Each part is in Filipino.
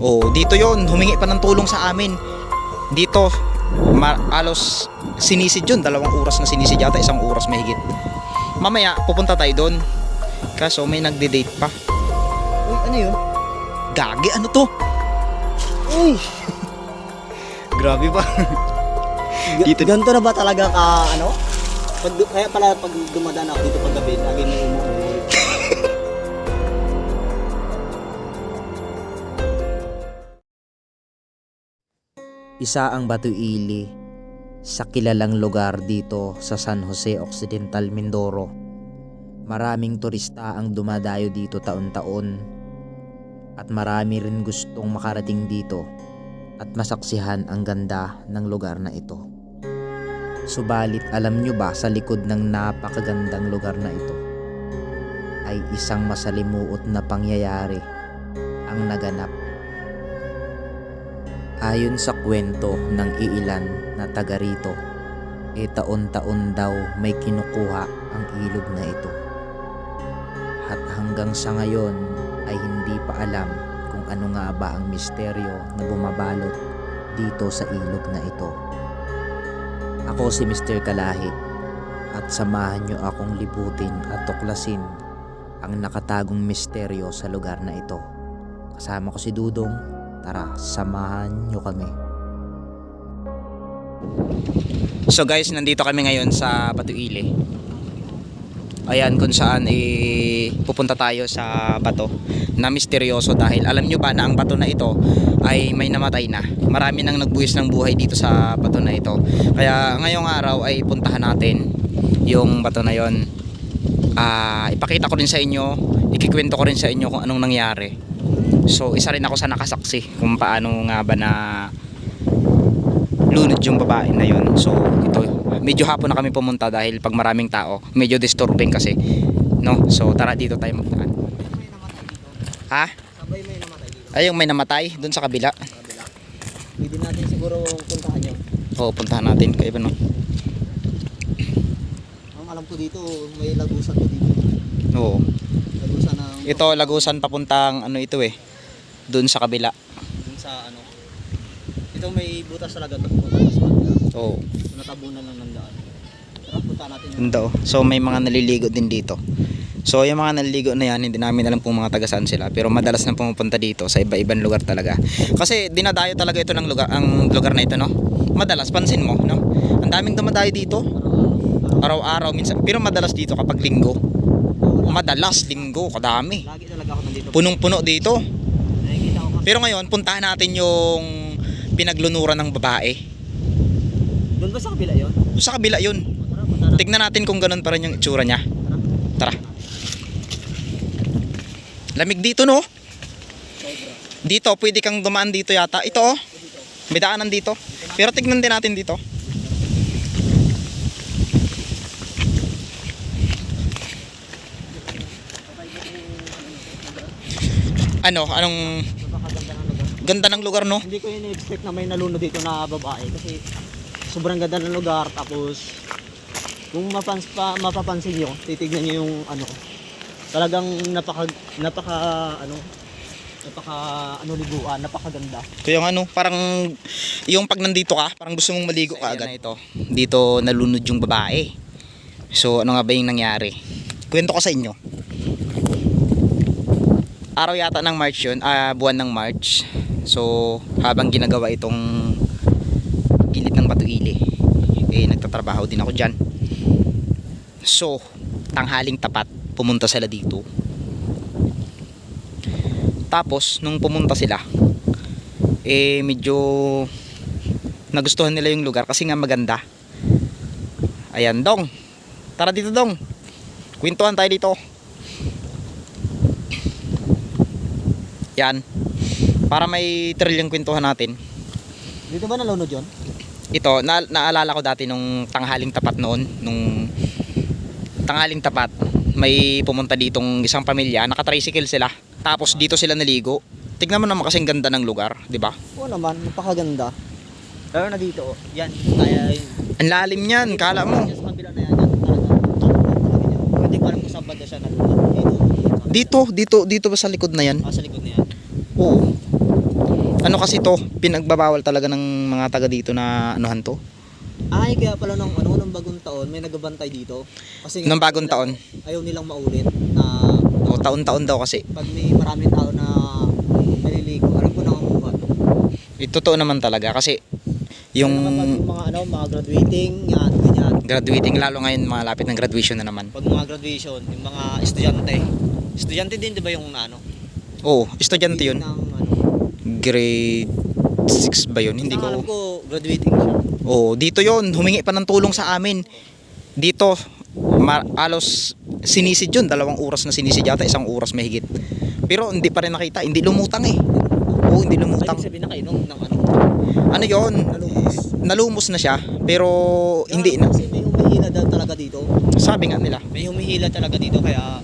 Oh, dito yon, humingi pa ng tulong sa amin. Dito, alos sinisid yun, 2 oras na sinisid yata, 1 oras mahigit. Mamaya, pupunta tayo doon. Kaso may nagde-date pa. Uy, ano yun? Gagi, ano to? Uy! Grabe ba? Dito. Ganito na ba talaga ka, ano? Kaya pala pag dumadaan ako dito pag gabi, lagi may umuwi. Isa ang Batuili sa kilalang lugar dito sa San Jose Occidental, Mindoro. Maraming turista ang dumadayo dito taon-taon at marami rin gustong makarating dito at masaksihan ang ganda ng lugar na ito. Subalit alam nyo ba, sa likod ng napakagandang lugar na ito ay isang masalimuot na pangyayari ang naganap. Ayon sa kwento ng iilan na taga rito, taon-taon daw may kinukuha ang ilog na ito. At hanggang sa ngayon ay hindi pa alam kung ano nga ba ang misteryo na bumabalot dito sa ilog na ito. Ako si Mr. Kalahi at samahan nyo akong libutin at tuklasin ang nakatagong misteryo sa lugar na ito. Kasama ko si Dudong. Tara, samahan nyo kami. So guys, nandito kami ngayon sa Batuili. Ayan, kung saan pupunta tayo sa bato na misteryoso, dahil alam nyo ba na ang bato na ito ay may namatay na. Marami nang nagbuwis ng buhay dito sa bato na ito. Kaya ngayong araw ay puntahan natin yung bato na yon. Ipakita ko rin sa inyo, ikikwento ko rin sa inyo kung anong nangyari. So isa rin ako sa nakasaksi kung paano nga ba na lunod yung babae na yon. So ito, medyo hapon na kami pumunta dahil pag maraming tao medyo disturbing kasi, no? So tara, dito tayo magdaan. Ha? Sabay may namatay dito. Ay, yung may namatay dun sa kabila. Pwede natin siguro puntahan yun. Oo, puntahan natin. Kaya ba, no? Ang alam ko dito, may lagusan ko dito. Oo. Lagusan ng... Ito, lagusan papuntang ano ito dun sa kabila. Dun sa ano. Ito may butas talaga ito. Butas sa kanila. Oo. So, natabunan lang ng daan. Tara, punta natin yun. Ganda, oh. So may mga naliligo din dito. So yung mga naliligo na yan, hindi namin alam kung mga taga saan sila, pero madalas nang pumupunta dito sa iba-ibang lugar talaga. Kasi dinadayo talaga ito ng lugar, ang lugar na ito, no? Madalas, pansin mo, no? Ang daming dumadayo dito. Araw-araw, minsan, pero madalas dito kapag linggo. Madalas linggo, kadami. Lagi talaga ako nandito. Punong-puno dito. Nakikita ko kasi. Pero ngayon, puntahan natin yung pinaglunuran ng babae. Doon ba sa kabila yun? Sa kabila yun. Tara, punta natin. Tignan natin kung ganun pa rin yung itsura niya. Tara. Lamig dito, no? Dito, pwede kang dumaan dito yata. Ito, oh. May daanan dito. Pero tignan din natin dito. Anong Napakaganda ng lugar. ganda ng lugar, no? Hindi ko in-expect na may nalunod dito na babae kasi sobrang ganda ng lugar. Tapos kung mapapansin nyo, titignan nyo yung ano, talagang napaka liguan, napakaganda. Kaya yung parang yung pag nandito ka, parang gusto mong maligo ka agad. Ito, dito nalunod yung babae. So ano nga ba yung nangyari? Kwento ko sa inyo. Araw yata ng March yun, buwan ng March. So habang ginagawa itong gilid ng Batuili, nagtatrabaho din ako dyan. So tanghaling tapat, pumunta sila dito. Tapos nung pumunta sila, medyo nagustuhan nila yung lugar kasi nga maganda. Ayan, Dong, tara dito, Dong, kwentuhan tayo dito. Yan, para may thrill yung kwentuhan natin. Dito ba nalunod yun? Ito, naalala ko dati nung tanghaling tapat noon, nung tanghaling tapat, may pumunta ditong isang pamilya, naka-tricycle sila. Tapos dito sila naligo. Tignan mo naman kasing ganda ng lugar, di ba? Oo naman, napakaganda. Pero na dito, yan, kaya yun. Ang lalim niyan, kala mo. Sa kabila na yan, hindi ko alam kung saan banda siya nalunod. Dito ba sa likod na yan? Sa likod na yan. Oo. Ano kasi to, pinagbabawal talaga ng mga taga dito na anuhan to. Ay, kaya pala nung bagong taon, may nagabantay dito. Kasi Nung bagong taon. Ayaw nilang maulit na O taon-taon daw kasi. pag may maraming tao na naliligo, alam ko na ang buhat. Totoo naman talaga kasi yung Kapag yung mga graduating, yan, ganyan. graduating, lalo ngayon malapit ng graduation na naman. Pag mga graduation, yung mga estudyante din, di ba yung ano? Oo, estudyante yun. Ng, Grade 6 ba yun? Hindi alam ko. ko, graduating siya. Oo, dito yun. Humingi pa ng tulong sa amin. Dito, alos sinisid yun. 2 oras na sinisid yata. 1 oras mahigit. Pero hindi pa rin nakita. Hindi lumutang eh. Oo, hindi lumutang. Ay, sabihin nakainom ng ano? Ano yun? Nalumos na siya. Pero hindi na. Kasi may humihila daw talaga dito. Sabi nga nila. May humihila talaga dito kaya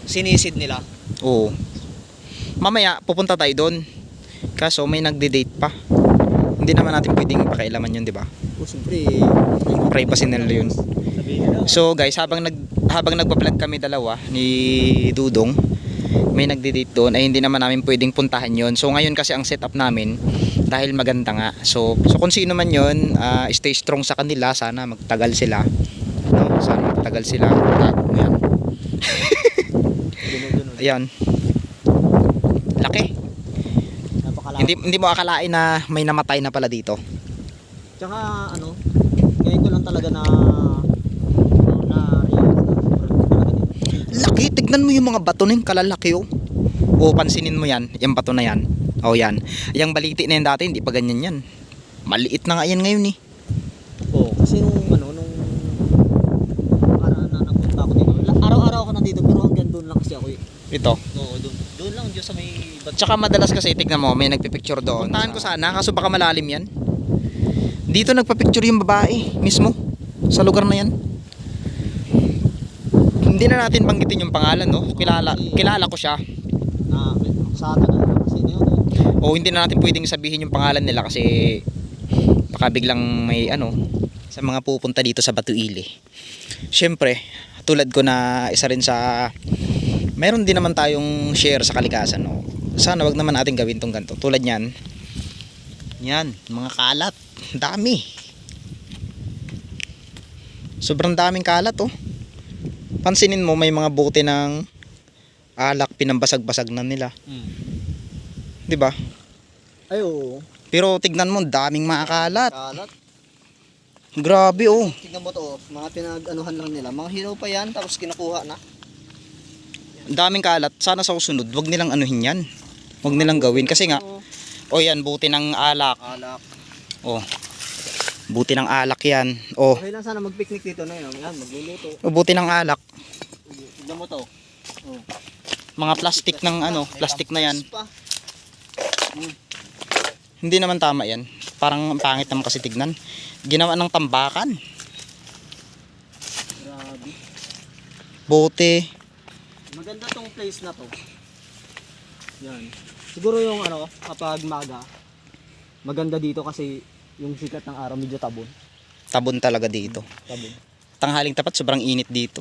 sinisid nila. Oo. Mamaya, pupunta tayo doon. Kaso may nagde-date pa. Hindi naman natin pwedeng pakialaman yun, di ba? O siyempre, Privacy nila yun. sabihin nila. So guys, habang nagpa-vlog kami dalawa ni Dudong, may nagde-date doon ay hindi naman namin pwedeng puntahan yon. So ngayon kasi ang setup namin dahil maganda nga. So kung sino man yon, stay strong sa kanila, sana magtagal sila. No, sana magtagal sila. Ayan. Ayan. Laki. Napakalaki. Hindi mo akalain na may namatay na pala dito. Tsaka ngayon ko lang talaga Laki, tignan mo yung mga bato ning kalalaki oh. O pansinin mo yan, yung bato na yan. O yan. Yung baliti na yan dati, hindi pa ganyan yan. Maliit na nga yan ngayon eh. Oo, kasi nung para na napunta ako dito. Araw-araw ako nandito pero hanggang doon lang kasi ako eh. Ito. Oo, doon lang Diyos sa may Tsaka madalas kasi tignan mo, may nagpipicture doon. Puntahan ko sana, kaso baka malalim yan. Dito nagpapicture yung babae mismo. Sa lugar na yan. Hindi na natin banggitin yung pangalan, no? Kilala ko siya. na sa taga kasi na yun eh. O hindi na natin pwedeng sabihin yung pangalan nila kasi baka biglang may sa mga pupunta dito sa Batuili. Syempre, tulad ko na isa rin sa meron din naman tayong share sa kalikasan, no? Sana wag naman natin gawin tong ganito. Tulad niyan. Yan, mga kalat. Dami. Sobrang daming kalat, oh. Pansinin mo may mga bote ng alak pinambasag-basag na nila. 'Di ba? Ay oo. Pero tignan mo, daming mga kalat. Kalat. Grabe oh. Tingnan mo to, mga pinag-anuhan lang nila. Mga hero pa yan tapos kinukuha na. Daming kalat. Sana sa susunod, wag nilang anuhin yan. Wag nilang gawin kasi nga, yan, buti ng alak. Alak. Oh. Buti ng alak yan. Oh. Okay lang sana mag-picnic dito na yun. Yan, magluluto. Buti ng alak. Tignan mo to. Oh. Mga plastic ng plastic na yan. Pa. Hindi naman tama yan. Parang ang pangit naman kasi tignan. Ginawa ng tambakan. Grabe. Bote. Maganda tong place na to. Yan. Siguro yung kapag maga, maganda dito kasi yung sikat ng araw medyo tabon. Tabon talaga dito. Tabon. Tanghaling tapat, sobrang init dito.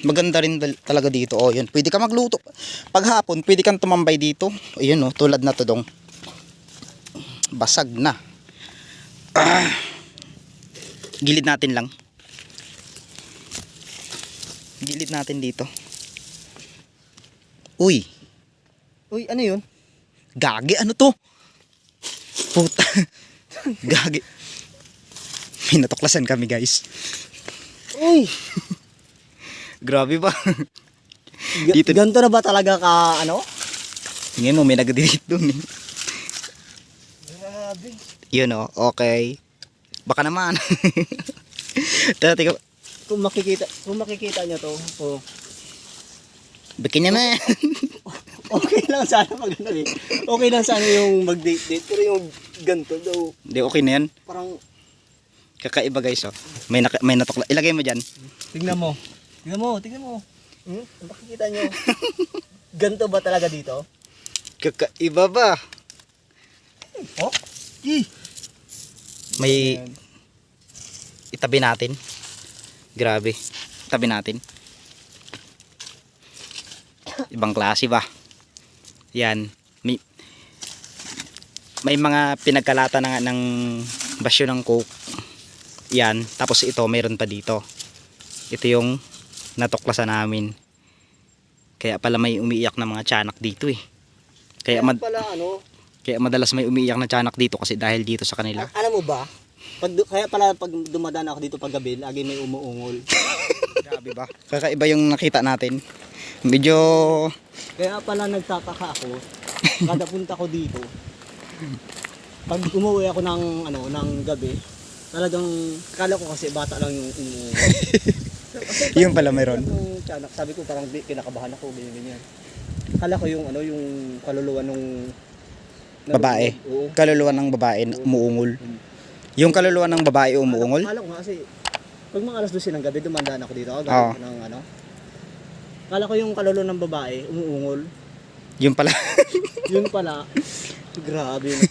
Maganda rin talaga dito. Oh, yun. Pwede ka magluto. Pag hapon, pwede kang tumambay dito. Ayun oh, tulad na to dong. Basag na. Gilid natin lang. Gilid natin dito. Uy, Uy, ano yun? gagi, ano to? Puta. Gagi. May natuklasan kami, guys. Uy! Grabe ba? Dito. Ganito na ba talaga ka Tingnan mo, may nag-delete dun eh. Grabe. Yun oh, okay. Baka naman. Dati ko, Kung makikita niyo to, oh. bikin naman. Okay lang sana pag eh. Okay lang sana yung mag-date. Pero yung ganito daw, Hindi, okay na yan. parang, Kakaiba guys oh. May natukla. Ilagay mo dyan. tignan mo. Tignan mo. Makikita nyo. Ganito ba talaga dito? Kakaiba ba? Oh? May itabi natin. Grabe. Itabi natin. Ibang klase ba? Yan. May mga pinagkalata na nga ng basyo ng coke. Yan. Tapos ito, mayroon pa dito. Ito yung natuklasan namin. Kaya pala may umiiyak na mga tiyanak dito eh. Kaya madalas may umiiyak na tiyanak dito kasi dahil dito sa kanila. Alam mo ba? Kaya pala pag dumadaan ako dito pag gabi, lagi may umuungol. Grabe ba? Kakaiba yung nakita natin. Medyo Kaya pala nagtataka ako, kada punta ko dito, pag umuwi ako ng gabi, talagang kala ko kasi bata lang yung umuungol. yung pala mayroon. Yung tiyanak, sabi ko parang kinakabahan ako, ganyan. Kala ko yung kaluluwa nung Babae. Oo. Kaluluwa ng babae umuungol. Yung kaluluwa ng babae umuungol? Kala ko nga kasi, pag mga alas 12 ng gabi, dumandaan ako dito. Oo. Kala ko yung kaluluwa ng babae, umuungol. Yung pala. Yun pala, grabe.